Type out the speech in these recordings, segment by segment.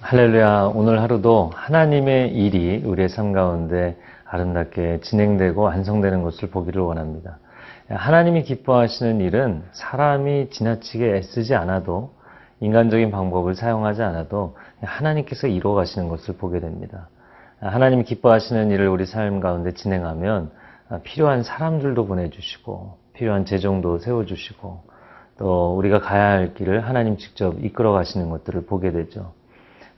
할렐루야. 오늘 하루도 하나님의 일이 우리의 삶 가운데 아름답게 진행되고 완성되는 것을 보기를 원합니다. 하나님이 기뻐하시는 일은 사람이 지나치게 애쓰지 않아도, 인간적인 방법을 사용하지 않아도 하나님께서 이루어 가시는 것을 보게 됩니다. 하나님이 기뻐하시는 일을 우리 삶 가운데 진행하면 필요한 사람들도 보내주시고, 필요한 재정도 세워주시고, 또 우리가 가야 할 길을 하나님 직접 이끌어 가시는 것들을 보게 되죠.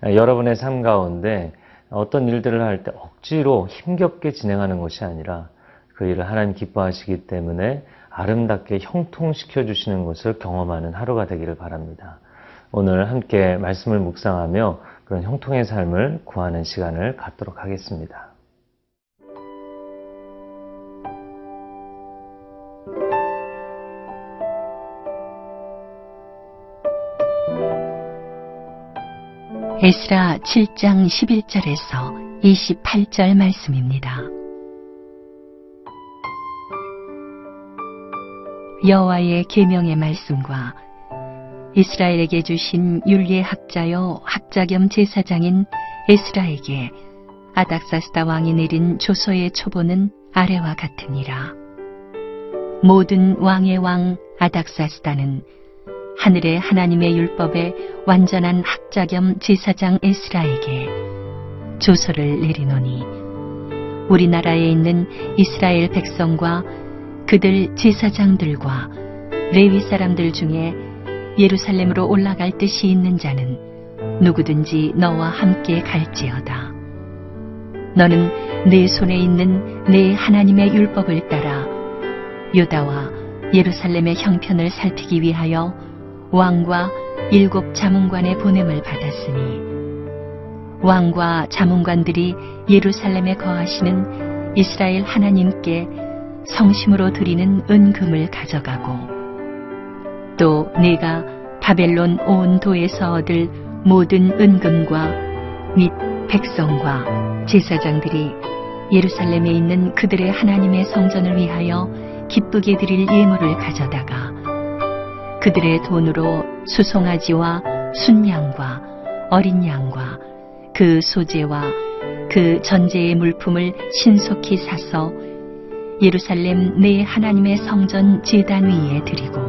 여러분의 삶 가운데 어떤 일들을 할 때 억지로 힘겹게 진행하는 것이 아니라 그 일을 하나님 기뻐하시기 때문에 아름답게 형통시켜 주시는 것을 경험하는 하루가 되기를 바랍니다. 오늘 함께 말씀을 묵상하며 그런 형통의 삶을 구하는 시간을 갖도록 하겠습니다. 에스라 7장 11절에서 28절 말씀입니다. 여호와의 계명의 말씀과 이스라엘에게 주신 율리의 학자요 학자 겸 제사장인 에스라에게 아닥사스다 왕이 내린 조서의 초본은 아래와 같으니라. 모든 왕의 왕 아닥사스다는 하늘의 하나님의 율법에 완전한 학자 겸 제사장 에스라에게 조서를 내리노니, 우리나라에 있는 이스라엘 백성과 그들 제사장들과 레위 사람들 중에 예루살렘으로 올라갈 뜻이 있는 자는 누구든지 너와 함께 갈지어다. 너는 내 손에 있는 내 하나님의 율법을 따라 유다와 예루살렘의 형편을 살피기 위하여 왕과 7 자문관의 보냄을 받았으니, 왕과 자문관들이 예루살렘에 거하시는 이스라엘 하나님께 성심으로 드리는 은금을 가져가고, 또 네가 바벨론 온 도에서 얻을 모든 은금과 및 백성과 제사장들이 예루살렘에 있는 그들의 하나님의 성전을 위하여 기쁘게 드릴 예물을 가져다가 그들의 돈으로 수송아지와 순양과 어린 양과 그 소재와 그 전제의 물품을 신속히 사서 예루살렘 내 하나님의 성전 제단 위에 드리고,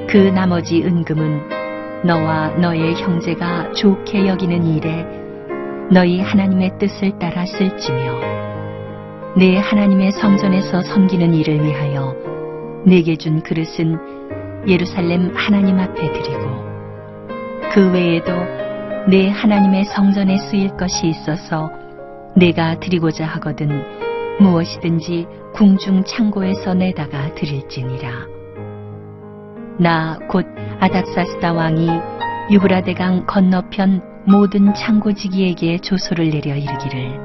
그 나머지 은금은 너와 너의 형제가 좋게 여기는 일에 너희 하나님의 뜻을 따라 쓸지며, 내 하나님의 성전에서 섬기는 일을 위하여 내게 준 그릇은 예루살렘 하나님 앞에 드리고, 그 외에도 내 하나님의 성전에 쓰일 것이 있어서 내가 드리고자 하거든 무엇이든지 궁중 창고에서 내다가 드릴지니라. 나 곧 아닥사스다 왕이 유브라데강 건너편 모든 창고지기에게 조서를 내려 이르기를,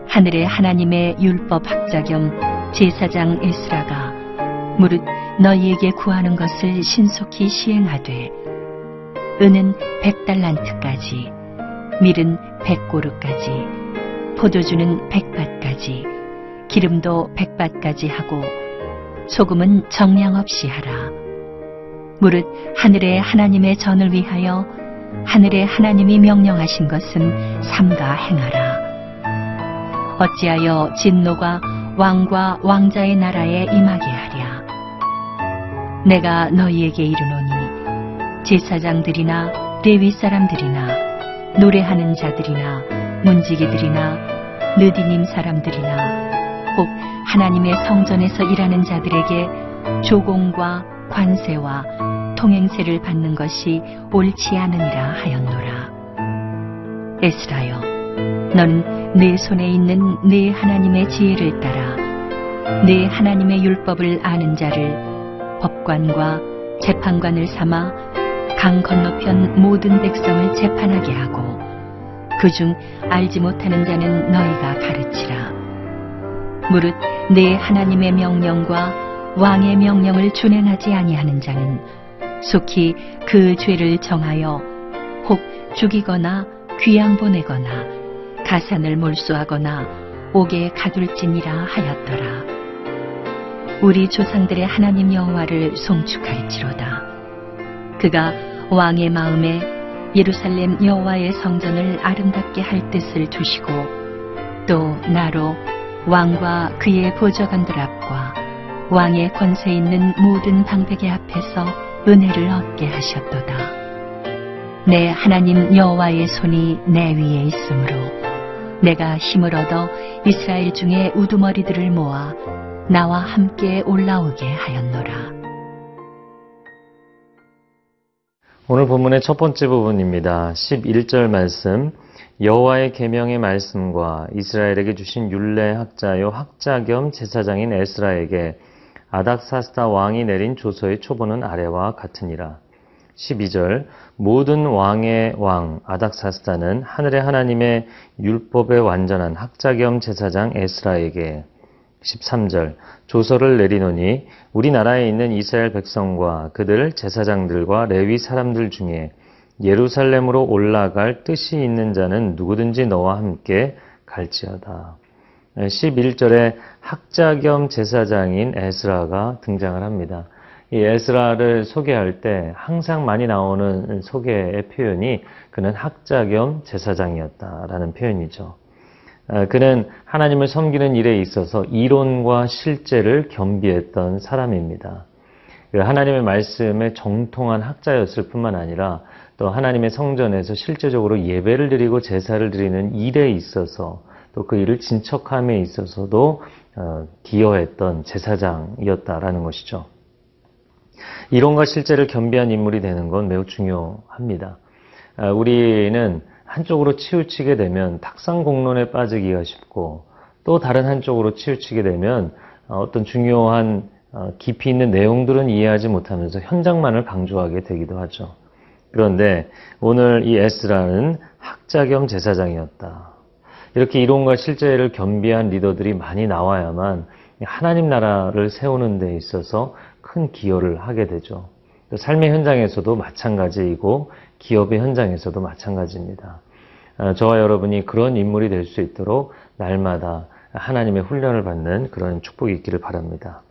하늘의 하나님의 율법 학자 겸 제사장 에스라가 무릇 너희에게 구하는 것을 신속히 시행하되, 은은 100달란트까지, 밀은 100고르까지, 포도주는 100밭까지, 기름도 100밭까지 하고 소금은 정량 없이 하라. 무릇 하늘의 하나님의 전을 위하여 하늘의 하나님이 명령하신 것은 삼가 행하라. 어찌하여 진노가 왕과 왕자의 나라에 임하게 하랴. 내가 너희에게 이르노니, 제사장들이나 레위 사람들이나 노래하는 자들이나 문지기들이나 느디님 사람들이나 혹 하나님의 성전에서 일하는 자들에게 조공과 관세와 통행세를 받는 것이 옳지 않으니라 하였노라. 에스라여, 너는 내 손에 있는 내 하나님의 지혜를 따라 내 하나님의 율법을 아는 자를 법관과 재판관을 삼아 강 건너편 모든 백성을 재판하게 하고, 그중 알지 못하는 자는 너희가 가르치라. 무릇 내 하나님의 명령과 왕의 명령을 준행하지 아니하는 자는 속히 그 죄를 정하여 혹 죽이거나 귀양 보내거나 가산을 몰수하거나 옥에 가둘지니라 하였더라. 우리 조상들의 하나님 여호와를 송축할지로다. 그가 왕의 마음에 예루살렘 여호와의 성전을 아름답게 할 뜻을 두시고 또 나로 왕과 그의 보좌관들 앞과 왕의 권세 있는 모든 방백의 앞에서 은혜를 얻게 하셨도다. 내 하나님 여호와의 손이 내 위에 있으므로 내가 힘을 얻어 이스라엘 중에 우두머리들을 모아 나와 함께 올라오게 하였노라. 오늘 본문의 첫 번째 부분입니다. 11절 말씀, 여호와의 계명의 말씀과 이스라엘에게 주신 율례 학자요 학자 겸 제사장인 에스라에게 아닥사스다 왕이 내린 조서의 초본은 아래와 같으니라. 12절, 모든 왕의 왕 아닥사스다는 하늘의 하나님의 율법의 완전한 학자 겸 제사장 에스라에게. 13절, 조서를 내리노니 우리나라에 있는 이스라엘 백성과 그들 제사장들과 레위 사람들 중에 예루살렘으로 올라갈 뜻이 있는 자는 누구든지 너와 함께 갈지어다. 11절에 학자 겸 제사장인 에스라가 등장을 합니다. 이 에스라를 소개할 때 항상 많이 나오는 소개의 표현이 그는 학자 겸 제사장이었다라는 표현이죠. 그는 하나님을 섬기는 일에 있어서 이론과 실제를 겸비했던 사람입니다. 하나님의 말씀에 정통한 학자였을 뿐만 아니라 또 하나님의 성전에서 실제적으로 예배를 드리고 제사를 드리는 일에 있어서 또 그 일을 진척함에 있어서도 기여했던 제사장이었다라는 것이죠. 이론과 실제를 겸비한 인물이 되는 건 매우 중요합니다. 우리는 한쪽으로 치우치게 되면 탁상공론에 빠지기가 쉽고 또 다른 한쪽으로 치우치게 되면 어떤 중요한 깊이 있는 내용들은 이해하지 못하면서 현장만을 강조하게 되기도 하죠. 그런데 오늘 이 에스라는 학자 겸 제사장이었다. 이렇게 이론과 실제를 겸비한 리더들이 많이 나와야만 하나님 나라를 세우는 데 있어서 큰 기여를 하게 되죠. 또 삶의 현장에서도 마찬가지이고 기업의 현장에서도 마찬가지입니다. 저와 여러분이 그런 인물이 될 수 있도록 날마다 하나님의 훈련을 받는 그런 축복이 있기를 바랍니다.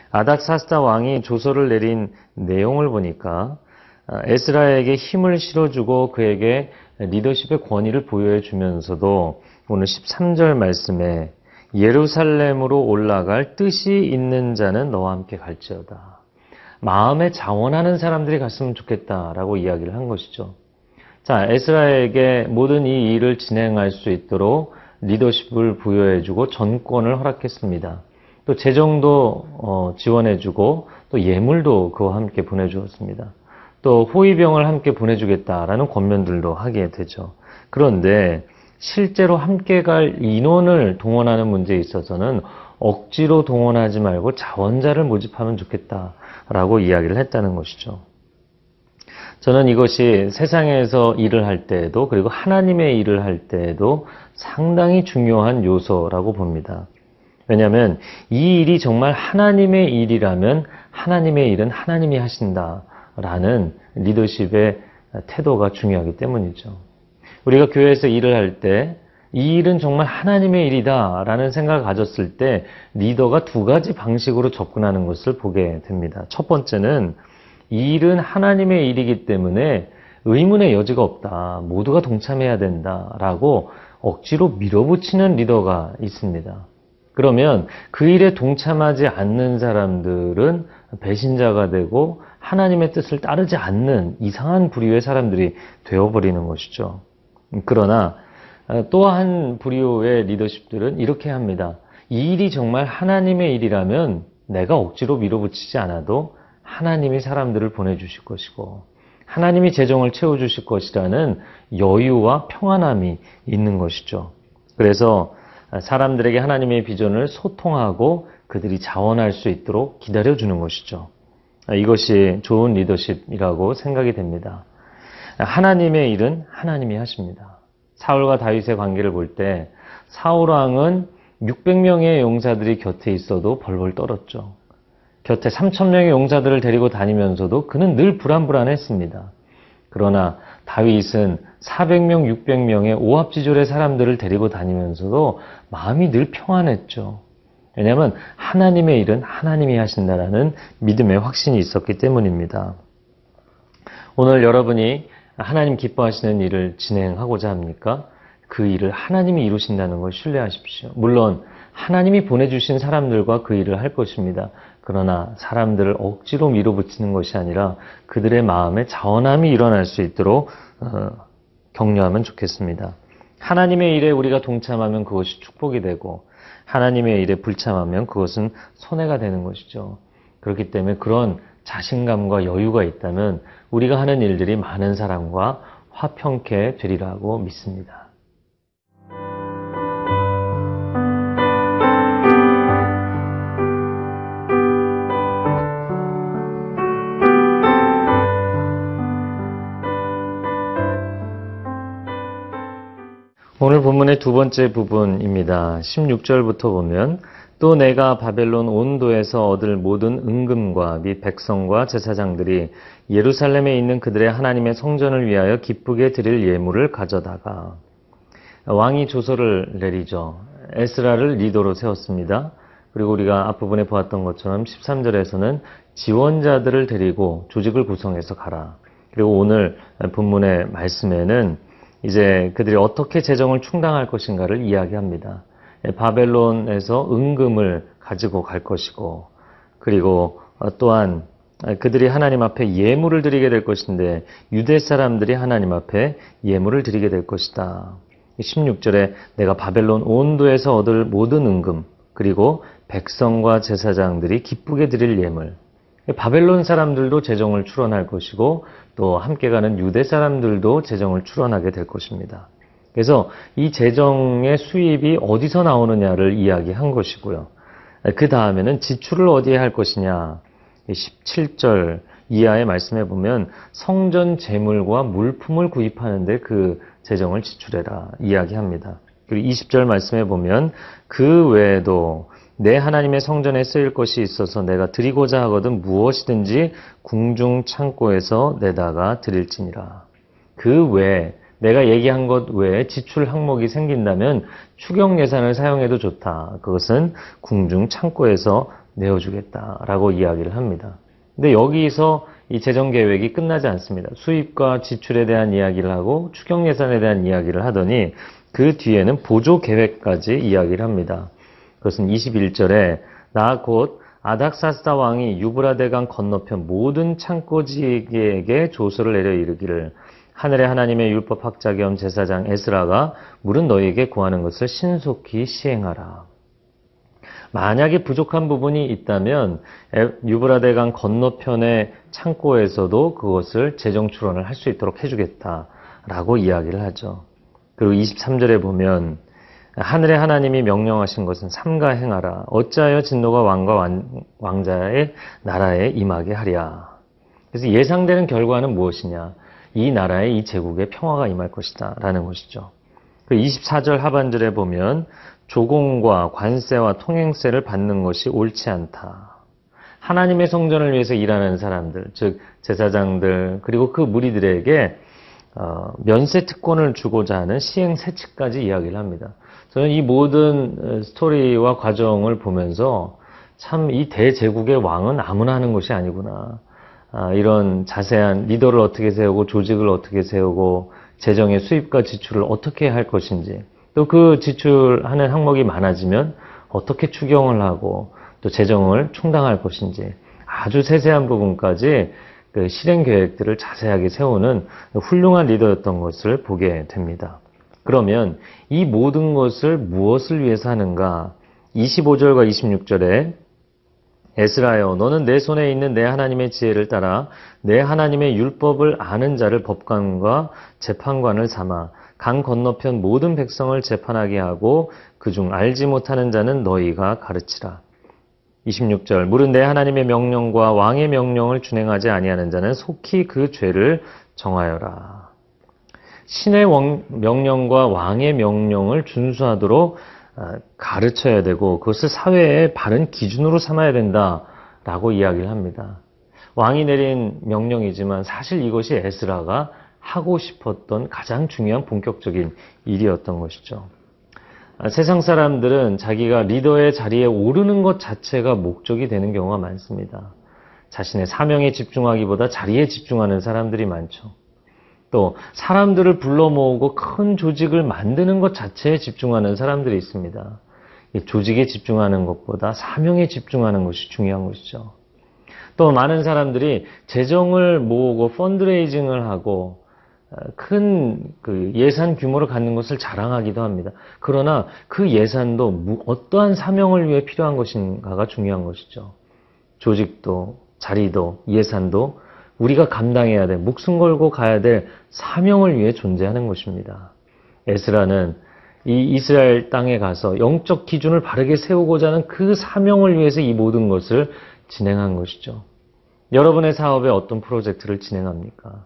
아닥사스다 왕이 조서를 내린 내용을 보니까 에스라에게 힘을 실어주고 그에게 리더십의 권위를 부여해 주면서도 오늘 13절 말씀에 예루살렘으로 올라갈 뜻이 있는 자는 너와 함께 갈지어다. 마음에 자원하는 사람들이 갔으면 좋겠다라고 이야기를 한 것이죠. 자, 에스라에게 모든 이 일을 진행할 수 있도록 리더십을 부여해주고 전권을 허락했습니다. 또 재정도 지원해주고 또 예물도 그와 함께 보내주었습니다. 또 호위병을 함께 보내주겠다라는 권면들도 하게 되죠. 그런데 실제로 함께 갈 인원을 동원하는 문제에 있어서는 억지로 동원하지 말고 자원자를 모집하면 좋겠다라고 이야기를 했다는 것이죠. 저는 이것이 세상에서 일을 할 때에도 그리고 하나님의 일을 할 때에도 상당히 중요한 요소라고 봅니다. 왜냐하면 이 일이 정말 하나님의 일이라면 하나님의 일은 하나님이 하신다라는 리더십의 태도가 중요하기 때문이죠. 우리가 교회에서 일을 할 때 이 일은 정말 하나님의 일이다 라는 생각을 가졌을 때 리더가 두 가지 방식으로 접근하는 것을 보게 됩니다. 첫 번째는 이 일은 하나님의 일이기 때문에 의문의 여지가 없다. 모두가 동참해야 된다라고 억지로 밀어붙이는 리더가 있습니다. 그러면 그 일에 동참하지 않는 사람들은 배신자가 되고 하나님의 뜻을 따르지 않는 이상한 부류의 사람들이 되어버리는 것이죠. 그러나 또 한 부류의 리더십들은 이렇게 합니다. 이 일이 정말 하나님의 일이라면 내가 억지로 밀어붙이지 않아도 하나님이 사람들을 보내주실 것이고 하나님이 재정을 채워주실 것이라는 여유와 평안함이 있는 것이죠. 그래서 사람들에게 하나님의 비전을 소통하고 그들이 자원할 수 있도록 기다려주는 것이죠. 이것이 좋은 리더십이라고 생각이 됩니다. 하나님의 일은 하나님이 하십니다. 사울과 다윗의 관계를 볼 때 사울 왕은 600명의 용사들이 곁에 있어도 벌벌 떨었죠. 곁에 3,000명의 용사들을 데리고 다니면서도 그는 늘 불안불안했습니다. 그러나 다윗은 400명, 600명의 오합지졸의 사람들을 데리고 다니면서도 마음이 늘 평안했죠. 왜냐하면 하나님의 일은 하나님이 하신다라는 믿음의 확신이 있었기 때문입니다. 오늘 여러분이 하나님 기뻐하시는 일을 진행하고자 합니까? 그 일을 하나님이 이루신다는 걸 신뢰하십시오. 물론 하나님이 보내주신 사람들과 그 일을 할 것입니다. 그러나 사람들을 억지로 밀어붙이는 것이 아니라 그들의 마음에 자원함이 일어날 수 있도록 격려하면 좋겠습니다. 하나님의 일에 우리가 동참하면 그것이 축복이 되고 하나님의 일에 불참하면 그것은 손해가 되는 것이죠. 그렇기 때문에 그런 자신감과 여유가 있다면 우리가 하는 일들이 많은 사람과 화평케 되리라고 믿습니다. 오늘 본문의 두 번째 부분입니다. 16절부터 보면 또 내가 바벨론 온도에서 얻을 모든 은금과 및 백성과 제사장들이 예루살렘에 있는 그들의 하나님의 성전을 위하여 기쁘게 드릴 예물을 가져다가 왕이 조서를 내리죠. 에스라를 리더로 세웠습니다. 그리고 우리가 앞부분에 보았던 것처럼 13절에서는 지원자들을 데리고 조직을 구성해서 가라. 그리고 오늘 본문의 말씀에는 이제 그들이 어떻게 재정을 충당할 것인가를 이야기합니다. 바벨론에서 은금을 가지고 갈 것이고 그리고 또한 그들이 하나님 앞에 예물을 드리게 될 것인데 유대 사람들이 하나님 앞에 예물을 드리게 될 것이다. 16절에 내가 바벨론 온도에서 얻을 모든 은금 그리고 백성과 제사장들이 기쁘게 드릴 예물. 바벨론 사람들도 재정을 출원할 것이고 또 함께 가는 유대 사람들도 재정을 출원하게 될 것입니다. 그래서 이 재정의 수입이 어디서 나오느냐를 이야기한 것이고요. 그 다음에는 지출을 어디에 할 것이냐. 17절 이하의 말씀에 보면 성전 재물과 물품을 구입하는데 그 재정을 지출해라 이야기합니다. 그리고 20절 말씀에 보면 그 외에도 내 하나님의 성전에 쓰일 것이 있어서 내가 드리고자 하거든 무엇이든지 궁중 창고에서 내다가 드릴지니라. 그 외에 내가 얘기한 것 외에 지출 항목이 생긴다면 추경 예산을 사용해도 좋다. 그것은 궁중 창고에서 내어주겠다라고 이야기를 합니다. 근데 여기서 이 재정 계획이 끝나지 않습니다. 수입과 지출에 대한 이야기를 하고 추경 예산에 대한 이야기를 하더니 그 뒤에는 보조 계획까지 이야기를 합니다. 그것은 21절에 나 곧 아닥사스다 왕이 유브라데강 건너편 모든 창고지기에게 조서를 내려 이르기를 하늘의 하나님의 율법 학자 겸 제사장 에스라가 물은 너희에게 구하는 것을 신속히 시행하라. 만약에 부족한 부분이 있다면 유브라데강 건너편의 창고에서도 그것을 재정 출원을 할 수 있도록 해주겠다라고 이야기를 하죠. 그리고 23절에 보면 하늘의 하나님이 명령하신 것은 삼가 행하라. 어찌하여 진노가 왕과 왕자의 나라에 임하게 하랴. 그래서 예상되는 결과는 무엇이냐. 이 나라에 이 제국에 평화가 임할 것이다 라는 것이죠. 24절 하반절에 보면 조공과 관세와 통행세를 받는 것이 옳지 않다. 하나님의 성전을 위해서 일하는 사람들, 즉 제사장들 그리고 그 무리들에게 면세 특권을 주고자 하는 시행세칙까지 이야기를 합니다. 저는 이 모든 스토리와 과정을 보면서 참 이 대제국의 왕은 아무나 하는 것이 아니구나. 이런 자세한 리더를 어떻게 세우고 조직을 어떻게 세우고 재정의 수입과 지출을 어떻게 할 것인지 또 그 지출하는 항목이 많아지면 어떻게 추경을 하고 또 재정을 충당할 것인지 아주 세세한 부분까지 그 실행 계획들을 자세하게 세우는 훌륭한 리더였던 것을 보게 됩니다. 그러면 이 모든 것을 무엇을 위해서 하는가? 25절과 26절에 에스라여 너는 내 손에 있는 내 하나님의 지혜를 따라 내 하나님의 율법을 아는 자를 법관과 재판관을 삼아 강 건너편 모든 백성을 재판하게 하고 그중 알지 못하는 자는 너희가 가르치라. 26절 물은 내 하나님의 명령과 왕의 명령을 준행하지 아니하는 자는 속히 그 죄를 정하여라. 신의 명령과 왕의 명령을 준수하도록 가르쳐야 되고 그것을 사회의 바른 기준으로 삼아야 된다라고 이야기를 합니다. 왕이 내린 명령이지만 사실 이것이 에스라가 하고 싶었던 가장 중요한 본격적인 일이었던 것이죠. 세상 사람들은 자기가 리더의 자리에 오르는 것 자체가 목적이 되는 경우가 많습니다. 자신의 사명에 집중하기보다 자리에 집중하는 사람들이 많죠. 또 사람들을 불러 모으고 큰 조직을 만드는 것 자체에 집중하는 사람들이 있습니다. 이 조직에 집중하는 것보다 사명에 집중하는 것이 중요한 것이죠. 또 많은 사람들이 재정을 모으고 펀드레이징을 하고 큰 예산 규모를 갖는 것을 자랑하기도 합니다. 그러나 그 예산도 어떠한 사명을 위해 필요한 것인가가 중요한 것이죠. 조직도 자리도 예산도 우리가 감당해야 될, 목숨 걸고 가야 될 사명을 위해 존재하는 것입니다. 에스라는 이 이스라엘 땅에 가서 영적 기준을 바르게 세우고자 하는 그 사명을 위해서 이 모든 것을 진행한 것이죠. 여러분의 사업에 어떤 프로젝트를 진행합니까?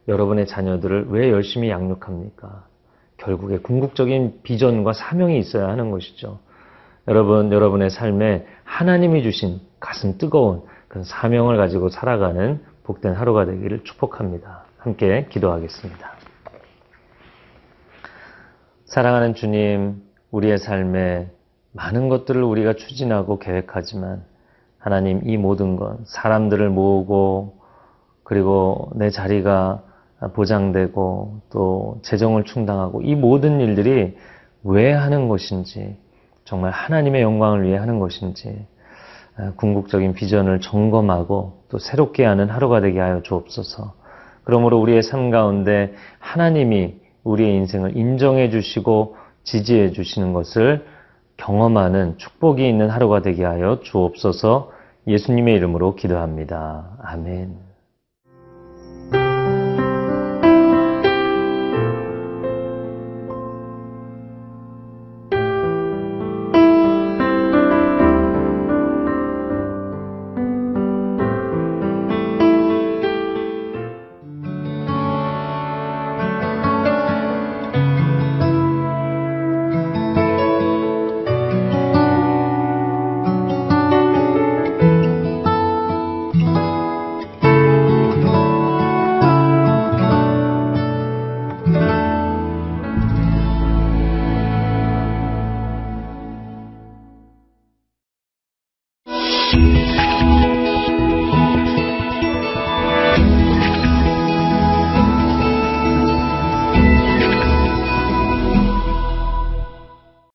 여러분의 자녀들을 왜 열심히 양육합니까? 결국에 궁극적인 비전과 사명이 있어야 하는 것이죠. 여러분의 삶에 하나님이 주신 가슴 뜨거운 그 사명을 가지고 살아가는 복된 하루가 되기를 축복합니다. 함께 기도하겠습니다. 사랑하는 주님, 우리의 삶에 많은 것들을 우리가 추진하고 계획하지만 하나님 이 모든 것, 사람들을 모으고 그리고 내 자리가 보장되고 또 재정을 충당하고 이 모든 일들이 왜 하는 것인지, 정말 하나님의 영광을 위해 하는 것인지 궁극적인 비전을 점검하고 또 새롭게 하는 하루가 되게 하여 주옵소서. 그러므로 우리의 삶 가운데 하나님이 우리의 인생을 인정해 주시고 지지해 주시는 것을 경험하는 축복이 있는 하루가 되게 하여 주옵소서. 예수님의 이름으로 기도합니다. 아멘.